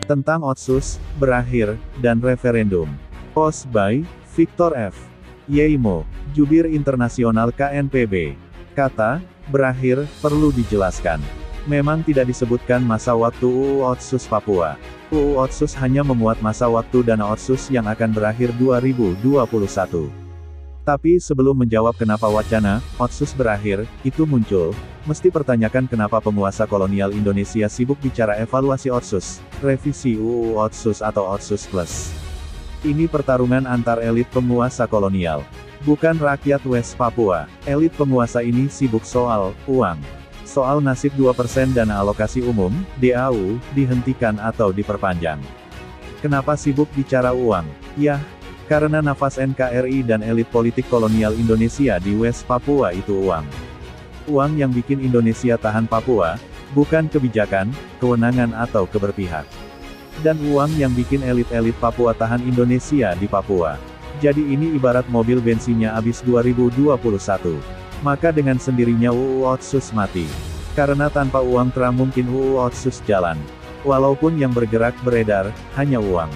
Tentang Otsus, berakhir, dan referendum. Post by Victor F. Yeimo, Jubir Internasional KNPB. Kata, berakhir, perlu dijelaskan. Memang tidak disebutkan masa waktu UU Otsus Papua. UU Otsus hanya memuat masa waktu dana Otsus yang akan berakhir 2021. Tapi sebelum menjawab kenapa wacana Otsus berakhir itu muncul, mesti pertanyakan kenapa penguasa kolonial Indonesia sibuk bicara evaluasi Otsus, revisi UU Otsus atau Otsus Plus. Ini pertarungan antar elit penguasa kolonial, bukan rakyat West Papua. Elit penguasa ini sibuk soal uang. Soal nasib 2% dana alokasi umum, DAU, dihentikan atau diperpanjang. Kenapa sibuk bicara uang? Yah, karena nafas NKRI dan elit politik kolonial Indonesia di West Papua itu uang. Uang yang bikin Indonesia tahan Papua, bukan kebijakan, kewenangan atau keberpihak. Dan uang yang bikin elit-elit Papua tahan Indonesia di Papua. Jadi ini ibarat mobil bensinnya habis 2021. Maka dengan sendirinya UU Otsus mati. Karena tanpa uang mungkin UU Otsus jalan. Walaupun yang bergerak beredar, hanya uang.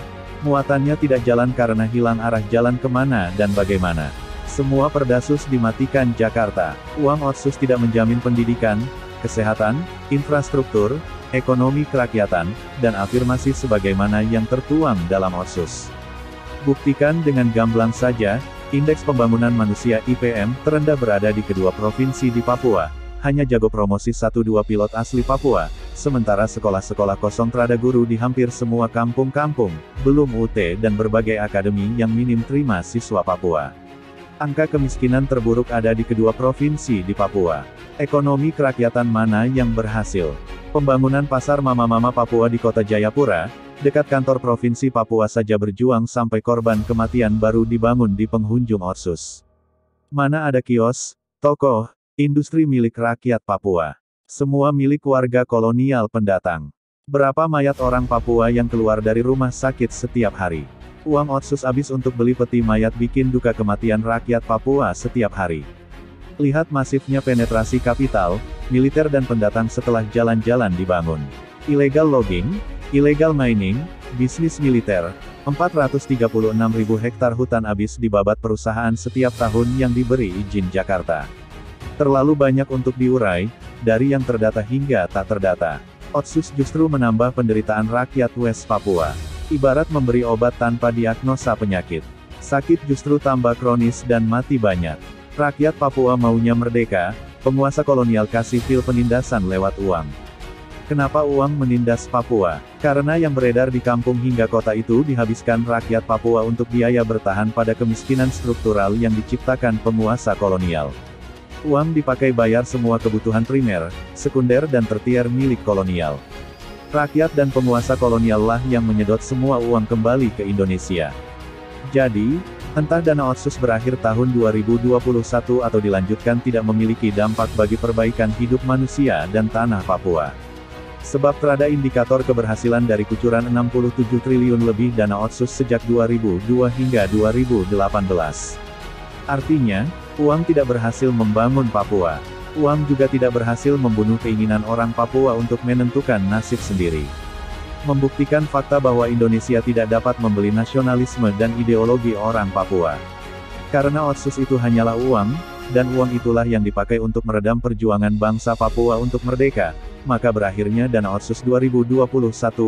Muatannya tidak jalan karena hilang arah jalan kemana dan bagaimana. Semua perdasus dimatikan Jakarta. Uang Otsus tidak menjamin pendidikan, kesehatan, infrastruktur, ekonomi kerakyatan, dan afirmasi sebagaimana yang tertuang dalam Otsus. Buktikan dengan gamblang saja, Indeks Pembangunan Manusia IPM terendah berada di kedua provinsi di Papua, hanya jago promosi 1-2 pilot asli Papua, sementara sekolah-sekolah kosong trada guru di hampir semua kampung-kampung, belum UT dan berbagai akademi yang minim terima siswa Papua. Angka kemiskinan terburuk ada di kedua provinsi di Papua. Ekonomi kerakyatan mana yang berhasil? Pembangunan pasar mama-mama Papua di kota Jayapura, dekat kantor Provinsi Papua saja berjuang sampai korban kematian baru dibangun di penghujung Otsus. Mana ada kios, toko, industri milik rakyat Papua. Semua milik warga kolonial pendatang. Berapa mayat orang Papua yang keluar dari rumah sakit setiap hari? Uang Otsus habis untuk beli peti mayat bikin duka kematian rakyat Papua setiap hari. Lihat masifnya penetrasi kapital, militer dan pendatang setelah jalan-jalan dibangun. Illegal logging, illegal mining, bisnis militer, 436.000 hektar hutan habis dibabat perusahaan setiap tahun yang diberi izin Jakarta. Terlalu banyak untuk diurai, dari yang terdata hingga tak terdata. Otsus justru menambah penderitaan rakyat West Papua. Ibarat memberi obat tanpa diagnosa penyakit. Sakit justru tambah kronis dan mati banyak. Rakyat Papua maunya merdeka, penguasa kolonial kasih pil penindasan lewat uang. Kenapa uang menindas Papua? Karena yang beredar di kampung hingga kota itu dihabiskan rakyat Papua untuk biaya bertahan pada kemiskinan struktural yang diciptakan penguasa kolonial. Uang dipakai bayar semua kebutuhan primer, sekunder dan tertier milik kolonial. Rakyat dan penguasa kolonial lah yang menyedot semua uang kembali ke Indonesia. Jadi, entah dana Otsus berakhir tahun 2021 atau dilanjutkan tidak memiliki dampak bagi perbaikan hidup manusia dan tanah Papua. Sebab terada indikator keberhasilan dari kucuran 67 triliun lebih dana Otsus sejak 2002 hingga 2018. Artinya, uang tidak berhasil membangun Papua. Uang juga tidak berhasil membunuh keinginan orang Papua untuk menentukan nasib sendiri. Membuktikan fakta bahwa Indonesia tidak dapat membeli nasionalisme dan ideologi orang Papua. Karena Otsus itu hanyalah uang, dan uang itulah yang dipakai untuk meredam perjuangan bangsa Papua untuk merdeka, maka berakhirnya dana Otsus 2021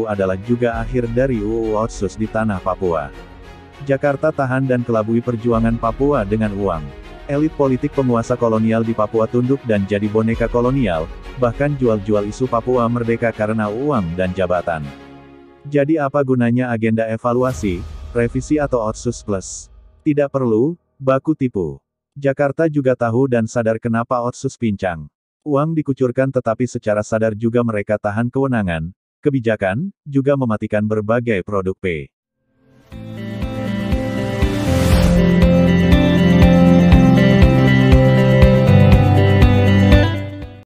adalah juga akhir dari UU Otsus di tanah Papua. Jakarta tahan dan kelabui perjuangan Papua dengan uang. Elit politik penguasa kolonial di Papua tunduk dan jadi boneka kolonial, bahkan jual-jual isu Papua merdeka karena uang dan jabatan. Jadi apa gunanya agenda evaluasi, revisi atau Otsus Plus? Tidak perlu, baku tipu. Jakarta juga tahu dan sadar kenapa Otsus pincang. Uang dikucurkan tetapi secara sadar juga mereka tahan kewenangan, kebijakan, juga mematikan berbagai produk P.